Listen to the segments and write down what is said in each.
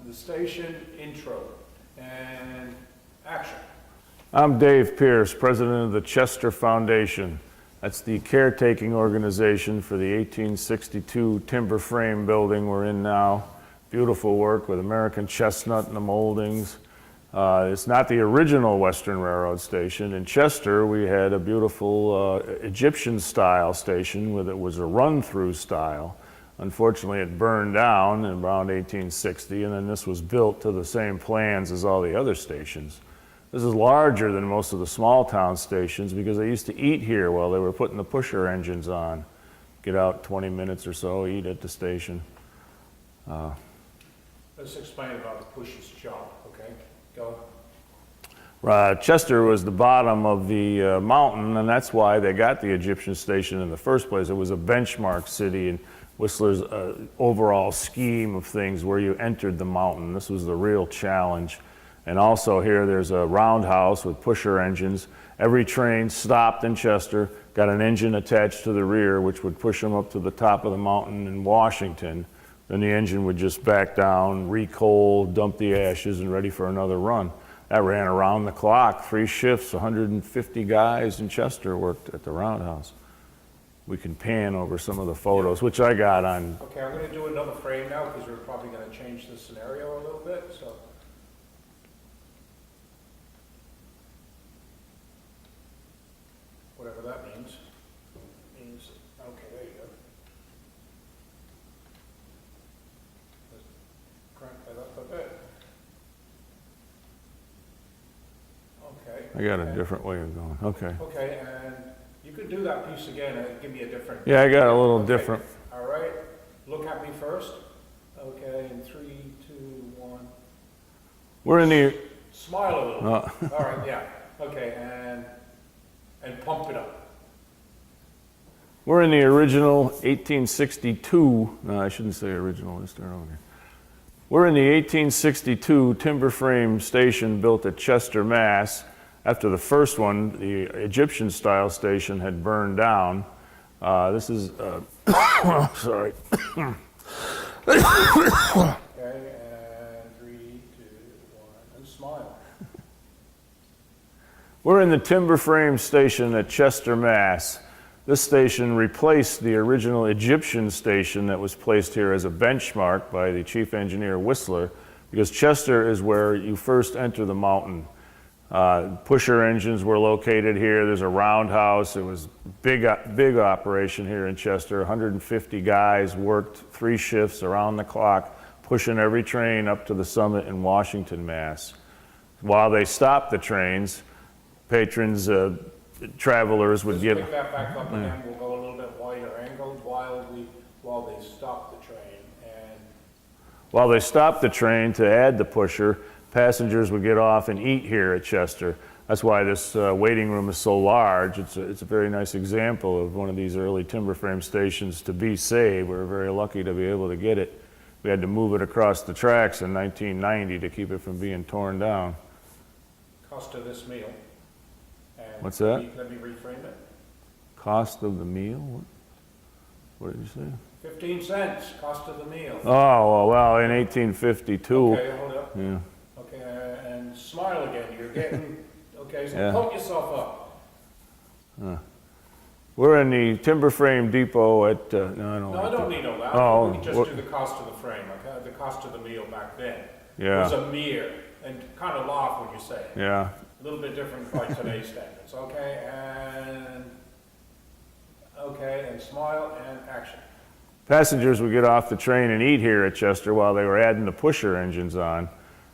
the station intro and action. I'm Dave Pierce, president of the Chester Foundation. That's the caretaking organization for the 1862 timber frame building we're in now. Beautiful work with American chestnut in the moldings. It's not the original Western Railroad station. In Chester, we had a beautiful Egyptian-style station where it was a run-through style. Unfortunately, it burned down in around 1860, and then this was built to the same plans as all the other stations. This is larger than most of the small town stations because they used to eat here while they were putting the pusher engines on. Get out 20 minutes or so, eat at the station. Let's explain about the pusher's job, okay? Go. Chester was the bottom of the mountain, and that's why they got the Egyptian station in the first place. It was a benchmark city in Whistler's overall scheme of things where you entered the mountain. This was the real challenge. And also here there's a roundhouse with pusher engines. Every train stopped in Chester, got an engine attached to the rear which would push them up to the top of the mountain in Washington. Then the engine would just back down, recoal, dump the ashes, and ready for another run. That ran around the clock, 3 shifts, 150 guys in Chester worked at the roundhouse. We can pan over some of the photos, which I got on. Okay, I'm going to do another frame now because we're probably going to change the scenario a little bit. So, whatever that means. Okay, there you go. Let's crank that up a bit. Okay. I got a different way of going. Okay. Okay, and you could do that piece again and give me a different. Yeah, I got a little different. All right, look at me first. Okay, in 3, 2, 1. We're in the. Smile a little. All right, yeah. Okay, and pump it up. We're in the original 1862. No, I shouldn't say original. Let's start over here. We're in the 1862 timber frame station built at Chester, Mass. After the first one, the Egyptian-style station had burned down. This is, sorry. Okay, and 3, 2, 1, and smile. We're in the timber frame station at Chester, Mass. This station replaced the original Egyptian station that was placed here as a benchmark by the chief engineer Whistler, because Chester is where you first enter the mountain. Pusher engines were located here. There's a roundhouse. It was big operation here in Chester. 150 guys worked 3 shifts around the clock, pushing every train up to the summit in Washington, Mass. While they stopped the trains, patrons, travelers would give. Pick that back up again. We'll go a little bit wider angled while they stop the train. And while they stopped the train to add the pusher, passengers would get off and eat here at Chester. That's why this waiting room is so large. It's a very nice example of one of these early timber frame stations to be saved. We're very lucky to be able to get it. We had to move it across the tracks in 1990 to keep it from being torn down. cost of this meal. And What's that? Let me reframe it. Cost of the meal? What did you say? 15 cents, cost of the meal. Oh, well, in 1852. Okay, hold up. Yeah. Okay, and smile again. You're getting, okay, so Yeah. pump yourself up. We're in the timber frame depot at, no, I don't No, I like don't that. need no that. Oh, We can just what- do the cost of the frame, okay? The cost of the meal back then. Yeah. It was a mere, and kind of laugh when you say it. Yeah. A little bit different by today's standards, okay? And smile and action. Passengers would get off the train and eat here at Chester while they were adding the pusher engines on.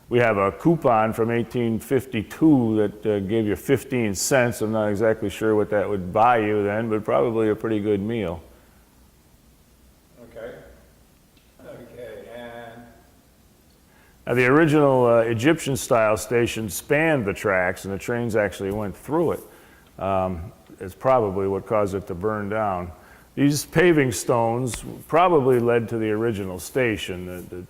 We have a coupon from 1852 that gave you 15 cents. I'm not exactly sure what that would buy you then, but probably a pretty good meal. Okay. Okay, and Now, the original Egyptian-style station spanned the tracks, and the trains actually went through it. It's probably what caused it to burn down. These paving stones probably led to the original station. The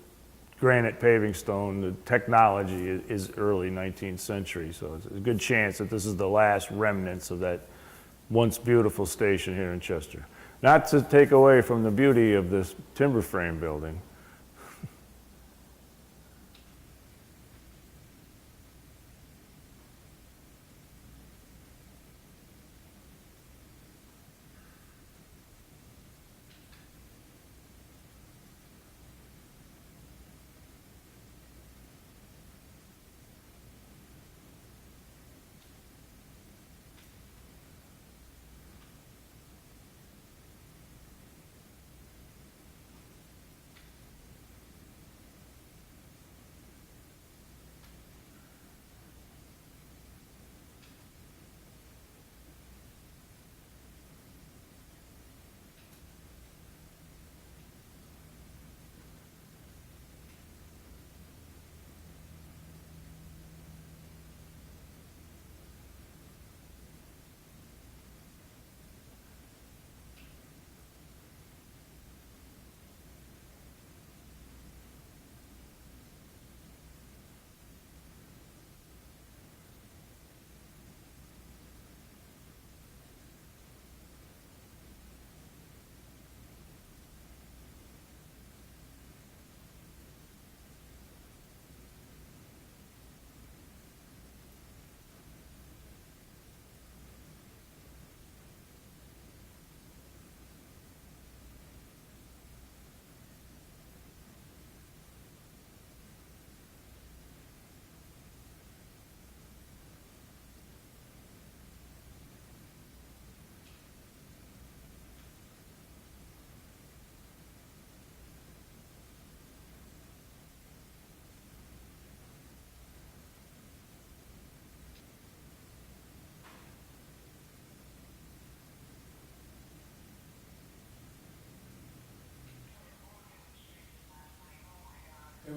granite paving stone, the technology is early 19th century, so it's a good chance that this is the last remnants of that once beautiful station here in Chester. Not to take away from the beauty of this timber frame building.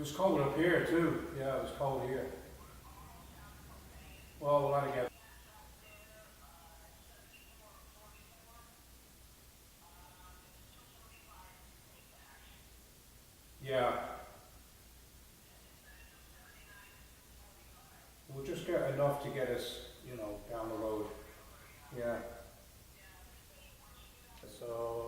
was cold up here too. Yeah, it was cold here. Well, we'll let it get. Yeah. We'll just get enough to get us, you know, down the road. Yeah. So,